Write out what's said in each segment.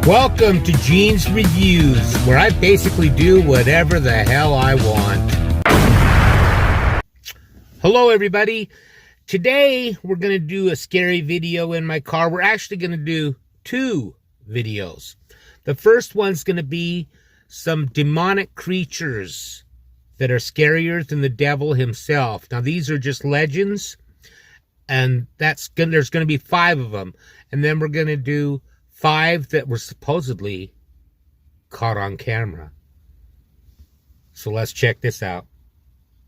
Welcome to Gene's Reviews, where I basically do whatever the hell I want. Hello everybody. Today we're going to do a scary video in my car. We're actually going to do two videos. The first one's going to be some demonic creatures that are scarier than the devil himself. Now these are just legends, and there's going to be 5 of them. And then we're going to do 5 that were supposedly caught on camera. So let's check this out.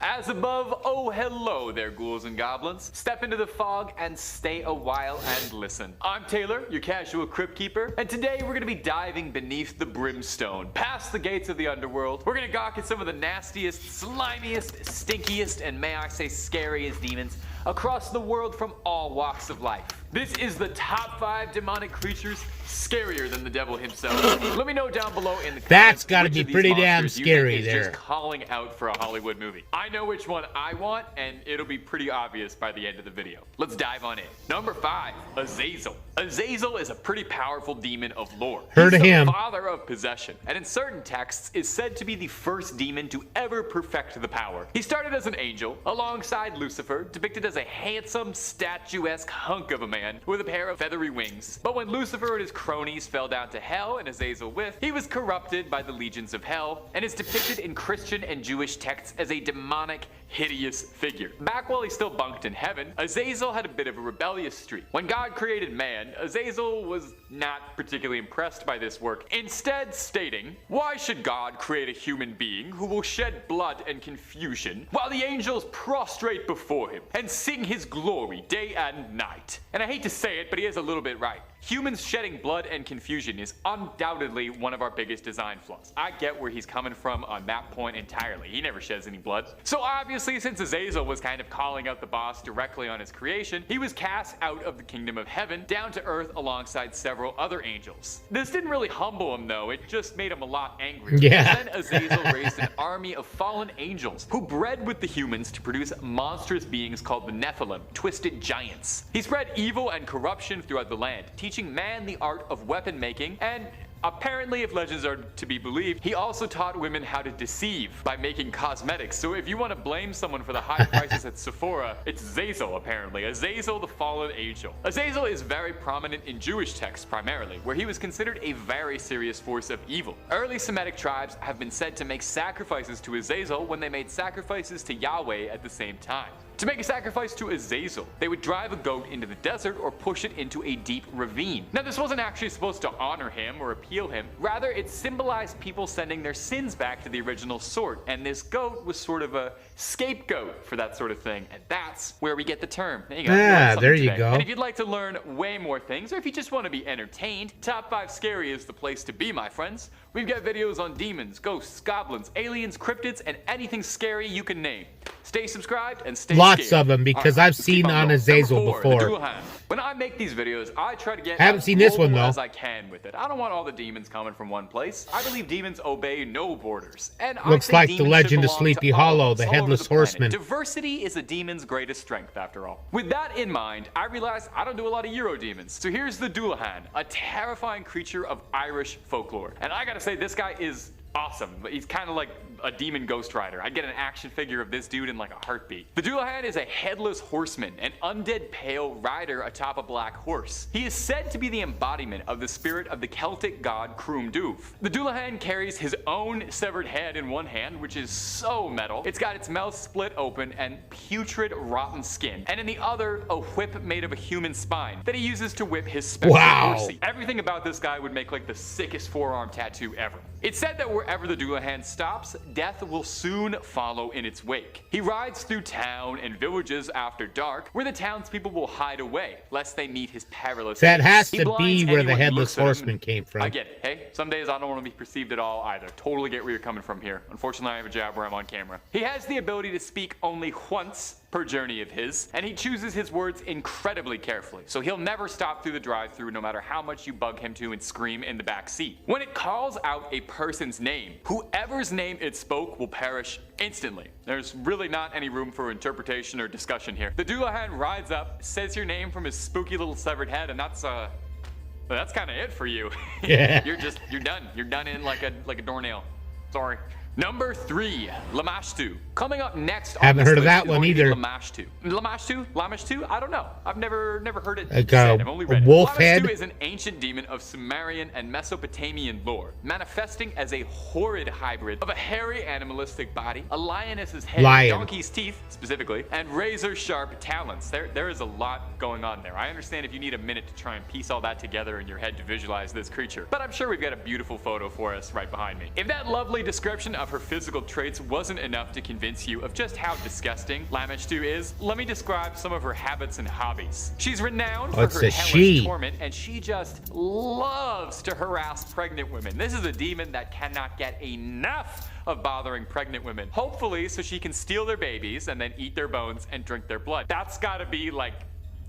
As above, oh hello there, ghouls and goblins. Step into the fog and stay a while and listen. I'm Taylor, your casual crypt keeper, and today we're gonna be diving beneath the brimstone, past the gates of the underworld. We're gonna gawk at some of the nastiest, slimiest, stinkiest, and may I say scariest demons across the world from all walks of life. This is the top 5 demonic creatures scarier than the devil himself. Let me know down below in the comments. That's gotta be pretty damn scary there. Just calling out for a Hollywood movie. I know which one I want, and it'll be pretty obvious by the end of the video. Let's dive on in. Number 5, Azazel. Azazel is a pretty powerful demon of lore. Heard of him. The father of possession, and in certain texts is said to be the first demon to ever perfect the power. He started as an angel, alongside Lucifer, depicted as a handsome, statuesque hunk of a man with a pair of feathery wings. But when Lucifer and his cronies fell down to hell, and Azazel with, he was corrupted by the legions of hell, and is depicted in Christian and Jewish texts as a demonic, hideous figure. Back while he still bunked in heaven, Azazel had a bit of a rebellious streak. When God created man, Azazel was not particularly impressed by this work, instead stating, "Why should God create a human being who will shed blood and confusion while the angels prostrate before him and sing his glory day and night?" And I hate to say it, but he is a little bit right. Humans shedding blood and confusion is undoubtedly one of our biggest design flaws. I get where he's coming from on that point entirely. He never sheds any blood. So obviously, since Azazel was kind of calling out the boss directly on his creation, he was cast out of the kingdom of heaven down to earth alongside several other angels. This didn't really humble him though, it just made him a lot angrier. Yeah. Then Azazel raised an army of fallen angels who bred with the humans to produce monstrous beings called the Nephilim, twisted giants. He spread evil and corruption throughout the land, teaching man the art of weapon making, and apparently, if legends are to be believed, he also taught women how to deceive by making cosmetics. So if you want to blame someone for the high prices at Sephora, it's Azazel apparently. Azazel, the fallen angel. Azazel is very prominent in Jewish texts primarily, where he was considered a very serious force of evil. Early Semitic tribes have been said to make sacrifices to Azazel when they made sacrifices to Yahweh at the same time. To make a sacrifice to Azazel, they would drive a goat into the desert or push it into a deep ravine. Now this wasn't actually supposed to honor him or appeal him, rather it symbolized people sending their sins back to the original sort, and this goat was sort of a scapegoat for that sort of thing, and that's where we get the term. There you go. There you go. And if you'd like to learn way more things, or if you just want to be entertained, Top 5 Scary is the place to be, my friends. We've got videos on demons, ghosts, goblins, aliens, cryptids, and anything scary you can name. Stay subscribed and stay Lots scared. of them, because I've seen on Azazel Number 4, before. the Dullahan. When I make these videos, I try to get Haven't as seen this one, global though. as I can with it. I don't want all the demons coming from one place. I believe demons obey no borders. And Looks I like think the demons Legend should of belong Sleepy to all Hollow, of us, the all over Headless the planet. Horseman. Diversity is a demon's greatest strength, after all. With that in mind, I realized I don't do a lot of Euro demons. So here's the Dullahan, a terrifying creature of Irish folklore. And I gotta say, this guy is awesome. He's kind of like a demon Ghost Rider. I'd get an action figure of this dude in like a heartbeat. The Dullahan is a headless horseman, an undead pale rider atop a black horse. He is said to be the embodiment of the spirit of the Celtic god Crom Duv. The Dullahan carries his own severed head in one hand, which is so metal. It's got its mouth split open and putrid rotten skin, and in the other, a whip made of a human spine that he uses to whip his special horsey. Everything about this guy would make like the sickest forearm tattoo ever. It's said that wherever the Dullahan stops, death will soon follow in its wake. He rides through town and villages after dark, where the townspeople will hide away, lest they meet his perilous That face. has He to blinds be where the anyone who Headless looks at him, Horseman and came from. I get it. Hey, some days I don't want to be perceived at all either. Totally get where you're coming from here. Unfortunately, I have a job where I'm on camera. He has the ability to speak only once per journey of his, and he chooses his words incredibly carefully, so he'll never stop through the drive-thru no matter how much you bug him to and scream in the back seat. When it calls out a person's name, whoever's name it spoke will perish instantly. There's really not any room for interpretation or discussion here. The Dullahan rides up, says your name from his spooky little severed head, and that's Well, that's kind of it for you. Yeah. You're done. You're done in like a doornail. Sorry. Number 3, Lamashtu. Coming up next on Haven't this heard of list that is one going to be either. Lamashtu. Lamashtu? I don't know. I've never heard it Like said. I've only read it. wolf Lamashtu head? is an ancient demon of Sumerian and Mesopotamian lore, manifesting as a horrid hybrid of a hairy animalistic body, a lioness's head, Lion. donkey's teeth specifically, and razor-sharp talons. There is a lot going on there. I understand if you need a minute to try and piece all that together in your head to visualize this creature, but I'm sure we've got a beautiful photo for us right behind me. If that lovely description of her physical traits wasn't enough to convince you of just how disgusting Lamashtu is, let me describe some of her habits and hobbies. She's renowned for it's her a hellish she. torment, and she just loves to harass pregnant women. This is a demon that cannot get enough of bothering pregnant women. Hopefully, so she can steal their babies and then eat their bones and drink their blood. That's gotta be like,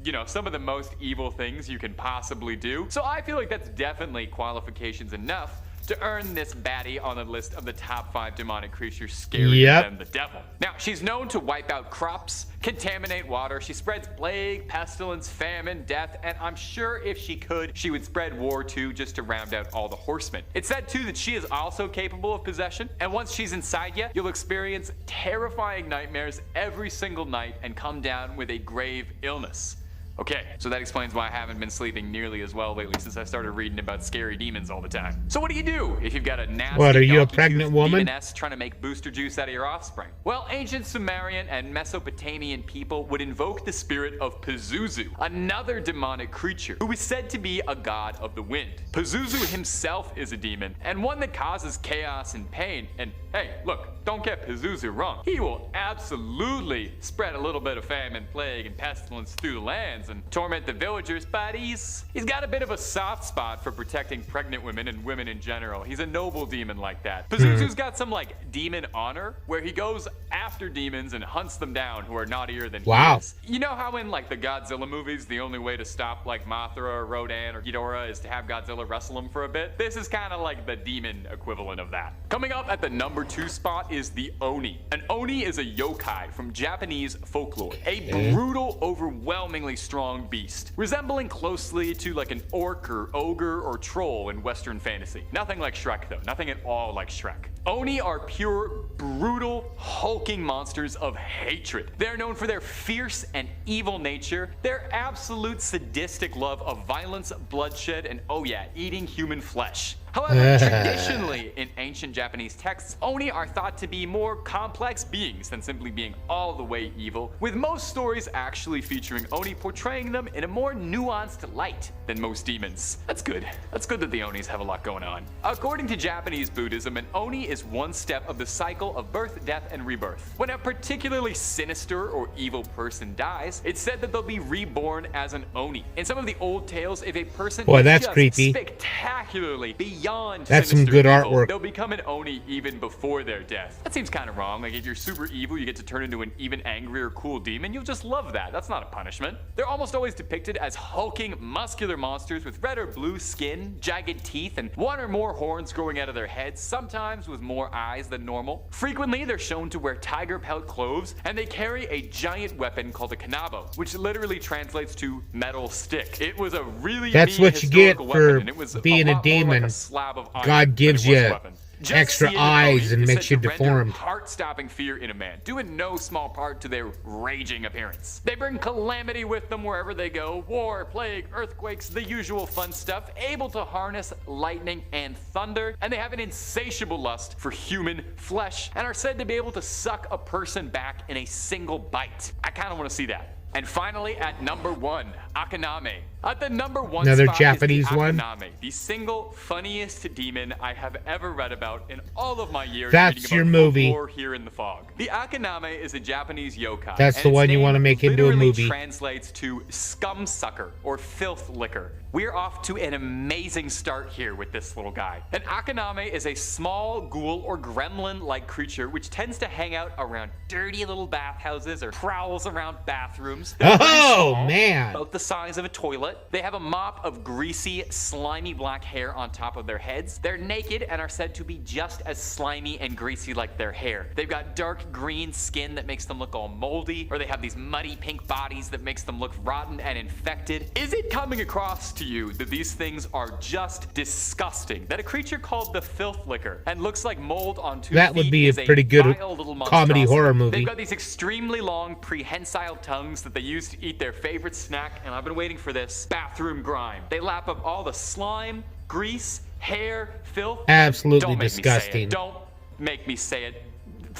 you know, some of the most evil things you can possibly do. So I feel like that's definitely qualifications enough to earn this baddie on the list of the top 5 demonic creatures scarier Yep. than the devil. Now, she's known to wipe out crops, contaminate water, she spreads plague, pestilence, famine, death, and I'm sure if she could, she would spread war too, just to round out all the horsemen. It's said too that she is also capable of possession, and once she's inside you, you'll experience terrifying nightmares every single night and come down with a grave illness. Okay, so that explains why I haven't been sleeping nearly as well lately since I started reading about scary demons all the time. So what do you do if you've got a nasty What, are you a donkey-toothed pregnant woman? demoness trying to make booster juice out of your offspring? Well, ancient Sumerian and Mesopotamian people would invoke the spirit of Pazuzu, another demonic creature who is said to be a god of the wind. Pazuzu himself is a demon, and one that causes chaos and pain. And hey, look, don't get Pazuzu wrong. He will absolutely spread a little bit of famine, plague, and pestilence through the lands and torment the villagers, but he's got a bit of a soft spot for protecting pregnant women and women in general. He's a noble demon like that. Pazuzu's got some like demon honor where he goes after demons and hunts them down who are naughtier than he is. You know how in like the Godzilla movies, the only way to stop like Mothra or Rodan or Ghidorah is to have Godzilla wrestle them for a bit? This is kind of like the demon equivalent of that. Coming up at the number 2 spot is the Oni. An Oni is a yokai from Japanese folklore, a brutal, overwhelmingly strong beast, resembling closely to like an orc or ogre or troll in Western fantasy. Nothing like Shrek though, nothing at all like Shrek. Oni are pure, brutal, hulking monsters of hatred. They're known for their fierce and evil nature, their absolute sadistic love of violence, bloodshed, and oh yeah, eating human flesh. However, traditionally in ancient Japanese texts, Oni are thought to be more complex beings than simply being all the way evil, with most stories actually featuring Oni portraying them in a more nuanced light than most demons. That's good. That's good that the Onis have a lot going on. According to Japanese Buddhism, an Oni is one step of the cycle of birth, death, and rebirth. When a particularly sinister or evil person dies, it's said that they'll be reborn as an Oni. In some of the old tales, if a person Boy, is that's just creepy. spectacularly beyond That's some sinister good evil, artwork. they'll become an Oni even before their death. That seems kind of wrong. Like if you're super evil, you get to turn into an even angrier, cool demon. You'll just love that. That's not a punishment. They're almost always depicted as hulking, muscular monsters with red or blue skin, jagged teeth, and one or more horns growing out of their heads, sometimes with more eyes than normal. Frequently, they're shown to wear tiger pelt clothes, and they carry a giant weapon called a kanabo, which literally translates to metal stick. It was a really That's mean what you get historical for weapon, and it was being a lot more like demon. a slab of iron God than gives it was a you weapon. Just extra seeing an eyes Oni and is makes said you to render deformed. heart-stopping fear in a man, due in no small part to their raging appearance. They bring calamity with them wherever they go, war, plague, earthquakes, the usual fun stuff, able to harness lightning and thunder, and they have an insatiable lust for human flesh, and are said to be able to suck a person back in a single bite. I kind of want to see that. And finally, at number 1, Akaname. At the number 1 Another spot Japanese is the one? Akaname, the single funniest demon I have ever read about in all of my years That's reading your about movie. folklore here in the fog. The Akaname is a Japanese yokai. That's and the its one you name wanna make into a literally movie. translates to scum sucker or filth licker. We're off to an amazing start here with this little guy. An Akaname is a small ghoul or gremlin-like creature which tends to hang out around dirty little bathhouses or prowls around bathrooms. They're pretty Oh, small, man. about the size of a toilet, Bigfoot. They have a mop of greasy, slimy black hair on top of their heads. They're naked and are said to be just as slimy and greasy like their hair. They've got dark green skin that makes them look all moldy, or they have these muddy pink bodies that makes them look rotten and infected. Is it coming across to you that these things are just disgusting? That a creature called the Filth Licker and looks like mold on 2 feet That would be a is pretty good vile little comedy monstrosity. horror movie. They've got these extremely long prehensile tongues that they use to eat their favorite snack, and I've been waiting for this, bathroom grime. They lap up all the slime, grease, hair, filth. Absolutely Don't make disgusting. Me say it. Don't make me say it.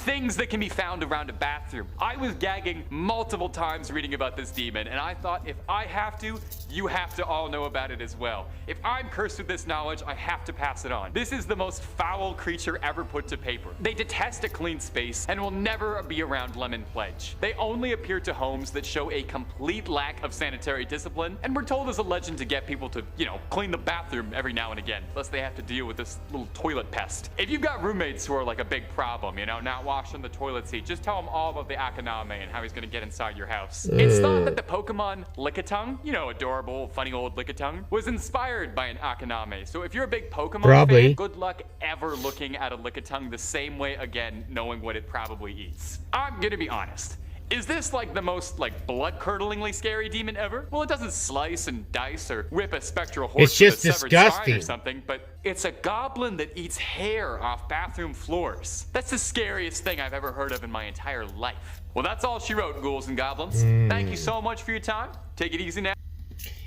Things that can be found around a bathroom. I was gagging multiple times reading about this demon, and I thought if I have to, you have to all know about it as well. If I'm cursed with this knowledge, I have to pass it on. This is the most foul creature ever put to paper. They detest a clean space and will never be around Lemon Pledge. They only appear to homes that show a complete lack of sanitary discipline, and we're told as a legend to get people to, clean the bathroom every now and again, lest they have to deal with this little toilet pest. If you've got roommates who are like a big problem, not washing the toilet seat, just tell him all about the Akaname and how he's gonna get inside your house. It's thought that the Pokemon Lickitung, adorable, funny old Lickitung, was inspired by an Akaname. So if you're a big Pokemon fan, good luck ever looking at a Lickitung the same way again, knowing what it probably eats. I'm gonna be honest. Is this like the most blood-curdlingly scary demon ever? Well, it doesn't slice and dice or whip a spectral horse It's just with a severed spine disgusting. or something, but it's a goblin that eats hair off bathroom floors. That's the scariest thing I've ever heard of in my entire life. Well, that's all she wrote, ghouls and goblins. Thank you so much for your time. Take it easy now.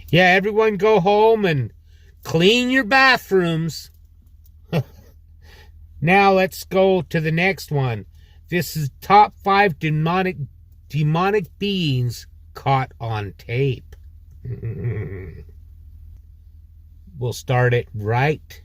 Yeah, everyone go home and clean your bathrooms. Now let's go to the next one. This is top 5 demonic beings caught on tape. We'll start it right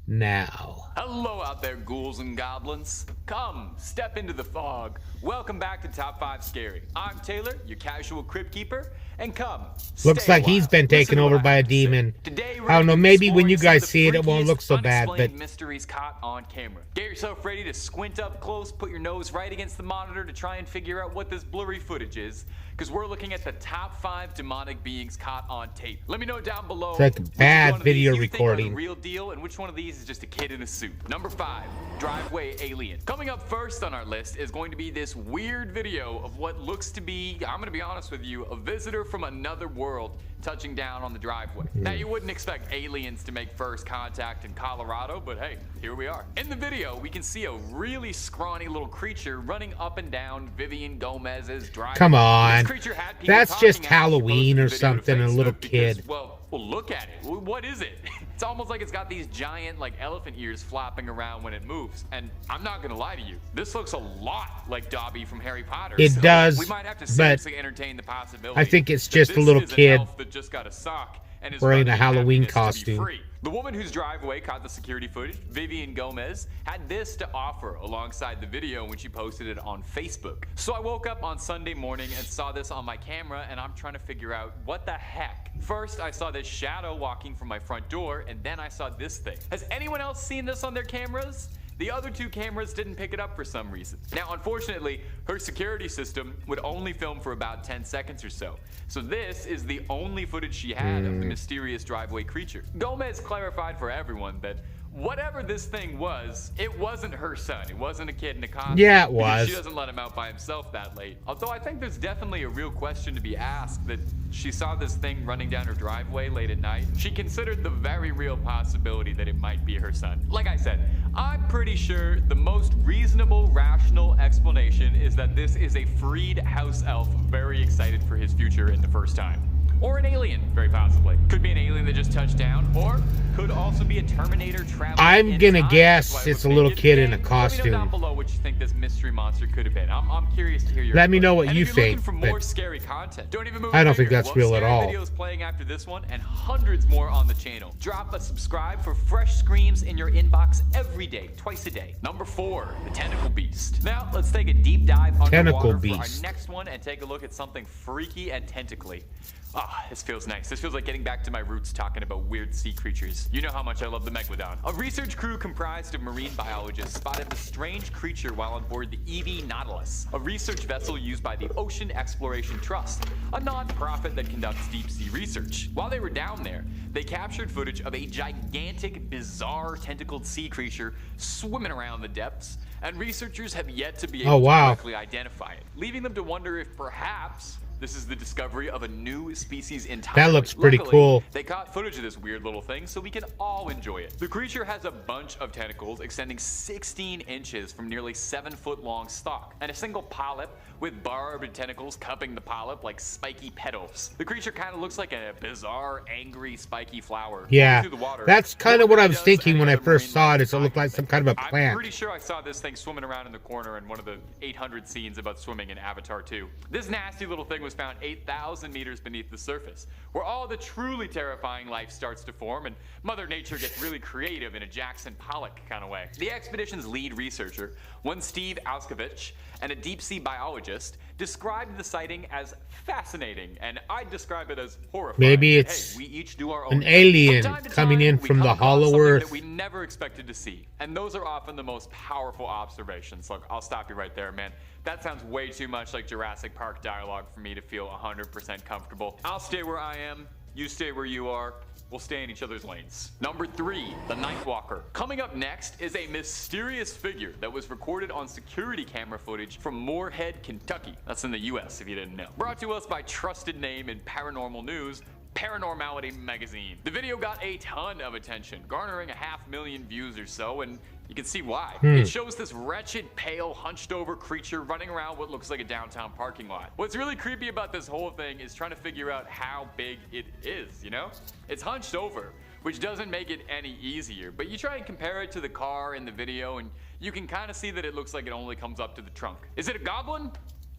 now. Hello out there, ghouls and goblins. Come, step into the fog. Welcome back to Top 5 Scary. I'm Taylor, your casual crypt keeper, and come. Looks stay a like he's while. been Listen taken to over what by I a have to say. demon. Today, we're I don't know, gonna be maybe when you exploring guys some see of it, the it won't look so freakiest, bad, but unexplained mysteries caught on camera. Get yourself ready to squint up close, put your nose right against the monitor to try and figure out what this blurry footage is, because we're looking at the top 5 demonic beings caught on tape. Let me know down below. It's like a which bad one of these video you think are the recording. real deal, and which one of these is just a kid in a suit. Number 5, driveway alien. Coming up first on our list is going to be this weird video of what looks to be, I'm going to be honest with you, a visitor from another world touching down on the driveway. Now, you wouldn't expect aliens to make first contact in Colorado, but hey, here we are. In the video, we can see a really scrawny little creature running up and down Vivian Gomez's driveway. Come on. This creature had people That's talking just after she Halloween posted or the video to something, a little Facebook because, kid. well, look at it. What is it? It's almost like it's got these giant elephant ears flapping around when it moves. And I'm not gonna lie to you, this looks a lot like Dobby from Harry Potter. It so does, we might have to but seriously entertain the possibility. I think it's that just a this little is an kid elf that just got a sock and is wearing a running Halloween happiness to be costume. free. The woman whose driveway caught the security footage, Vivian Gomez, had this to offer alongside the video when she posted it on Facebook. So I woke up on Sunday morning and saw this on my camera, and I'm trying to figure out what the heck. First, I saw this shadow walking from my front door, and then I saw this thing. Has anyone else seen this on their cameras? The other 2 cameras didn't pick it up for some reason. Now, unfortunately, her security system would only film for about 10 seconds or so. So this is the only footage she had of the mysterious driveway creature. Gomez clarified for everyone that whatever this thing was, it wasn't her son. It wasn't a kid in a costume. Yeah, it because was. She doesn't let him out by himself that late. Although I think there's definitely a real question to be asked that she saw this thing running down her driveway late at night. She considered the very real possibility that it might be her son. Like I said, I'm pretty sure the most reasonable, rational explanation is that this is a freed house elf very excited for his future in the first time. Or an alien, very possibly. Could be an alien that just touched down, or could also be a Terminator traveling I'm in gonna time. guess That's why I it's would a little think kid in a Let me know down costume. below what you think this mystery monster could have been. I'm curious to hear your Let me input. know what And you if you're looking think, for more but scary content, don't even move I a don't think finger. that's We'll real have at scary all. videos playing after this one and hundreds more on the channel. Drop a subscribe for fresh screams in your inbox every day, twice a day. Number 4, the Tentacle Beast. Now, let's take a deep dive Tentacle underwater for our Beast. next one and take a look at something freaky and tentacly. Ah, this feels nice. This feels like getting back to my roots talking about weird sea creatures. You know how much I love the Megalodon. A research crew comprised of marine biologists spotted the strange creature while on board the EV Nautilus, a research vessel used by the Ocean Exploration Trust, a non-profit that conducts deep-sea research. While they were down there, they captured footage of a gigantic, bizarre, tentacled sea creature swimming around the depths, and researchers have yet to be able to correctly identify it, leaving them to wonder if perhaps this is the discovery of a new species entirely. That looks pretty Luckily, cool. They caught footage of this weird little thing so we can all enjoy it. The creature has a bunch of tentacles extending 16 inches from nearly 7-foot long stalk, and a single polyp with barbed tentacles cupping the polyp like spiky petals. The creature kind of looks like a bizarre, angry, spiky flower. Yeah, Through the water. that's kind of what I was Does thinking any when I other first marine saw it. life Is it looked like some kind of a I'm plant. pretty sure I saw this thing swimming around in the corner in one of the 800 scenes about swimming in Avatar 2. This nasty little thing was found 8,000 meters beneath the surface, where all the truly terrifying life starts to form, and Mother Nature gets really creative in a Jackson Pollock kind of way. The expedition's lead researcher, one Steve Auskovich, and a deep-sea biologist, described the sighting as fascinating, and I'd describe it as horrifying. Maybe it's Hey, we each do our own an thing. alien From time to coming time, in we from come the across hollow something earth. that we never expected to see, and those are often the most powerful observations. Look, I'll stop you right there, man. That sounds way too much like Jurassic Park dialogue for me to feel 100% comfortable. I'll stay where I am, you stay where you are. We'll stay in each other's lanes. Number 3, the Nightwalker. Coming up next is a mysterious figure that was recorded on security camera footage from Moorhead, Kentucky. That's in the US if you didn't know. Brought to us by trusted name in paranormal news, Paranormality Magazine. The video got a ton of attention, garnering 500,000 views or so, and you can see why. It shows this wretched, pale, hunched over creature running around what looks like a downtown parking lot. What's really creepy about this whole thing is trying to figure out how big it is, you know? It's hunched over, which doesn't make it any easier, but you try and compare it to the car in the video and you can kind of see that it looks like it only comes up to the trunk. Is it a goblin?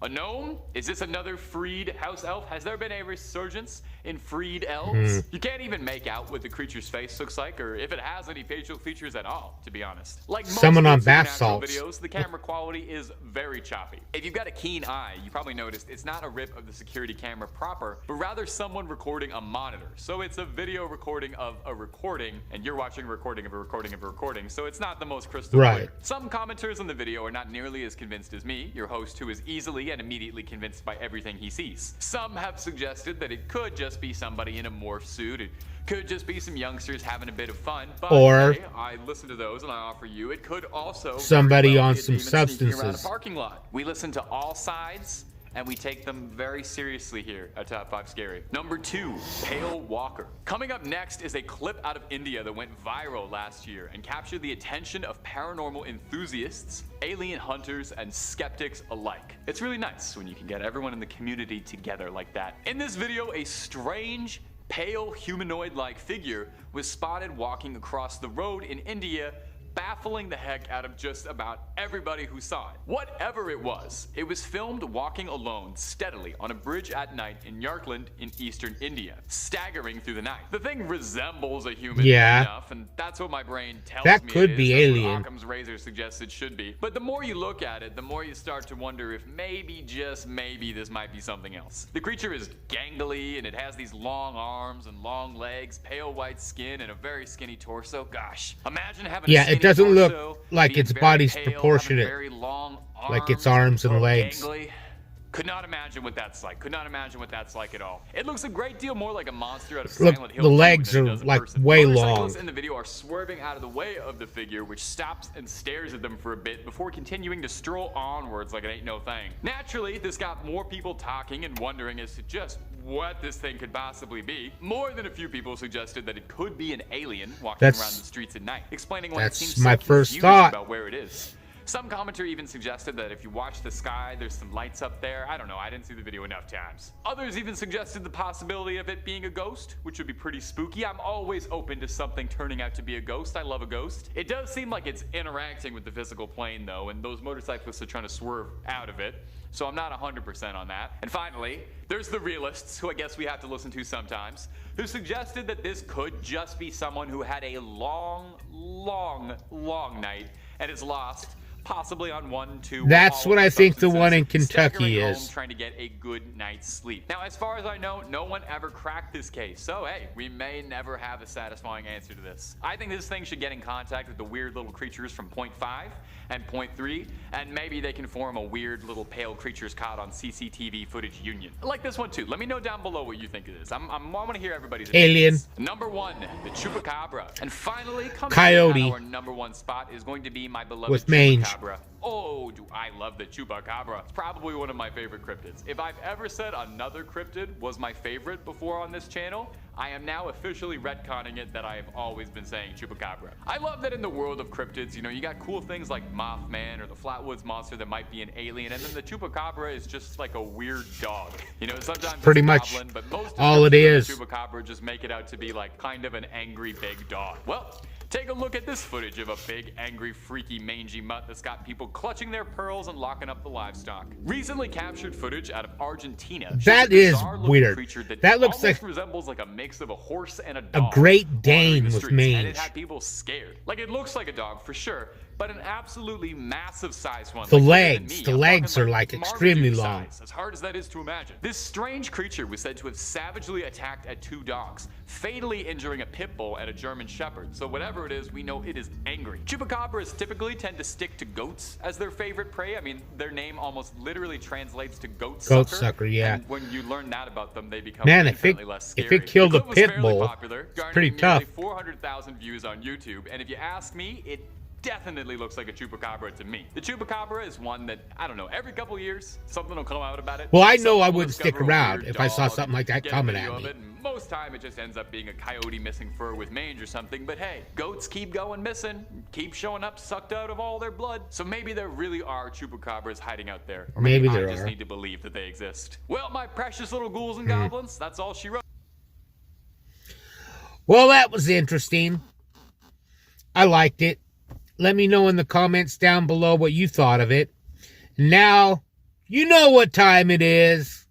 A gnome? Is this another freed house elf? Has there been a resurgence in freed elves? You can't even make out what the creature's face looks like, or if it has any facial features at all, to be honest. Like most Someone on good bath supernatural salts. videos, the camera quality is very choppy. If you've got a keen eye, you probably noticed it's not a rip of the security camera proper, but rather someone recording a monitor. So it's a video recording of a recording, and you're watching a recording of a recording of a recording, so it's not the most crystal Right. clear. Some commenters on the video are not nearly as convinced as me, your host, who is easily and immediately convinced by everything he sees. Some have suggested that it could just be somebody in a morph suit. It could just be some youngsters having a bit of fun. But Or hey, I listen to those and I offer you, it could also somebody very well on be a some demon sneaking around a substances. parking lot. We listen to all sides, and we take them very seriously here at Top 5 Scary. Number 2, Pale Walker. Coming up next is a clip out of India that went viral last year and captured the attention of paranormal enthusiasts, alien hunters, and skeptics alike. It's really nice when you can get everyone in the community together like that. In this video, a strange, pale humanoid-like figure was spotted walking across the road in India, baffling the heck out of just about everybody who saw it. Whatever it was filmed walking alone steadily on a bridge at night in Yarkand in eastern India, staggering through the night. The thing resembles a human enough, and that's what my brain tells That me could it is. be That's what alien. Occam's razor suggests it should be. But the more you look at it, the more you start to wonder if maybe, just maybe, this might be something else. The creature is gangly, and it has these long arms and long legs, pale white skin, and a very skinny torso. Gosh, imagine having a Yeah, skinny it doesn't look torso, like being its very body's pale, having proportionate. very long Like its arms arms and legs. gangly. Could not imagine what that's like. Could not imagine what that's like at all. It looks a great deal more like a monster out of Look, Silent Hill the 2 legs than it are, does a like, person. way Motorcyclists long. in the video are swerving out of the way of the figure, which stops and stares at them for a bit before continuing to stroll onwards like it ain't no thing. Naturally, this got more people talking and wondering as to just what this thing could possibly be. More than a few people suggested that it could be an alien walking around the streets at night, explaining why it That's seems my so first confused thought. about where it is. Some commenter even suggested that if you watch the sky, there's some lights up there. I don't know, I didn't see the video enough times. Others even suggested the possibility of it being a ghost, which would be pretty spooky. I'm always open to something turning out to be a ghost. I love a ghost. It does seem like it's interacting with the physical plane though, and those motorcyclists are trying to swerve out of it. So I'm not 100% on that. And finally, there's the realists, who I guess we have to listen to sometimes, who suggested that this could just be someone who had a long night and is lost, possibly on 1, 2. That's what I think the one in substances, Kentucky staggering is. home trying to get a good night's sleep. Now, as far as I know, no one ever cracked this case. So, hey, we may never have a satisfying answer to this. I think this thing should get in contact with the weird little creatures from Point 5 and Point 3, and maybe they can form a weird little pale creatures caught on CCTV footage union. Like this one too. Let me know down below what you think of this. I want to hear everybody's Alien. opinions. Number 1, the Chupacabra. And finally, coming Coyote. in at our number 1 spot is going to be my beloved With mange. Chupacabra. Oh, do I love the Chupacabra. It's probably one of my favorite cryptids. If I've ever said another cryptid was my favorite before on this channel, I am now officially retconning it that I have always been saying Chupacabra. I love that in the world of cryptids, you know, you got cool things like Mothman or the Flatwoods Monster that might be an alien, and then the Chupacabra is just like a weird dog. You know, sometimes Pretty it's a much goblin, but most all it descriptions is. of the Chupacabra just make it out to be like kind of an angry big dog. Well, take a look at this footage of a big, angry, freaky, mangy mutt that's got people clutching their pearls and locking up the livestock. Recently captured footage out of Argentina. shows That a is bizarre-looking weird. creature That looks almost like resembles like a mix of a horse and a a dog. Great wandering Dane the with streets, and it mange. had people scared. Like, it looks like a dog for sure, but an absolutely massive size one. The like bigger than legs, me. the I'm legs talking are like Marmaduke extremely long. size, as hard as that is to imagine. This strange creature was said to have savagely attacked at 2 dogs, fatally injuring a pit bull and a German shepherd. So whatever it is, we know it is angry. Chupacabras typically tend to stick to goats as their favorite prey. I mean, their name almost literally translates to goat sucker. Goat sucker, yeah. And when you learn that about them, they become Man, if it- infinitely less scary. if it killed The a clip was pit fairly bull, popular, garnering pretty nearly tough. 400,000 views on YouTube, and if you ask me, it definitely looks like a Chupacabra to me. The Chupacabra is one that, I don't know, every couple years, something will come out about it. Well, I know Someone I will wouldn't stick discover a around weird if I saw dog, something like that get a coming video at of me. it, and most time it just ends up being a coyote missing fur with mange or something, but hey, goats keep going missing, keep showing up sucked out of all their blood, so maybe there really are Chupacabras hiding out there. Or Maybe I there just are. need to believe that they exist. Well, my precious little ghouls and goblins, that's all she wrote. Well, that was interesting. I liked it. Let me know in the comments down below what you thought of it. Now, you know what time it is.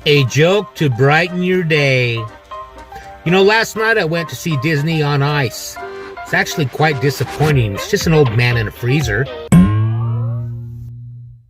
A joke to brighten your day. You know, last night I went to see Disney on Ice. It's actually quite disappointing. It's just an old man in a freezer.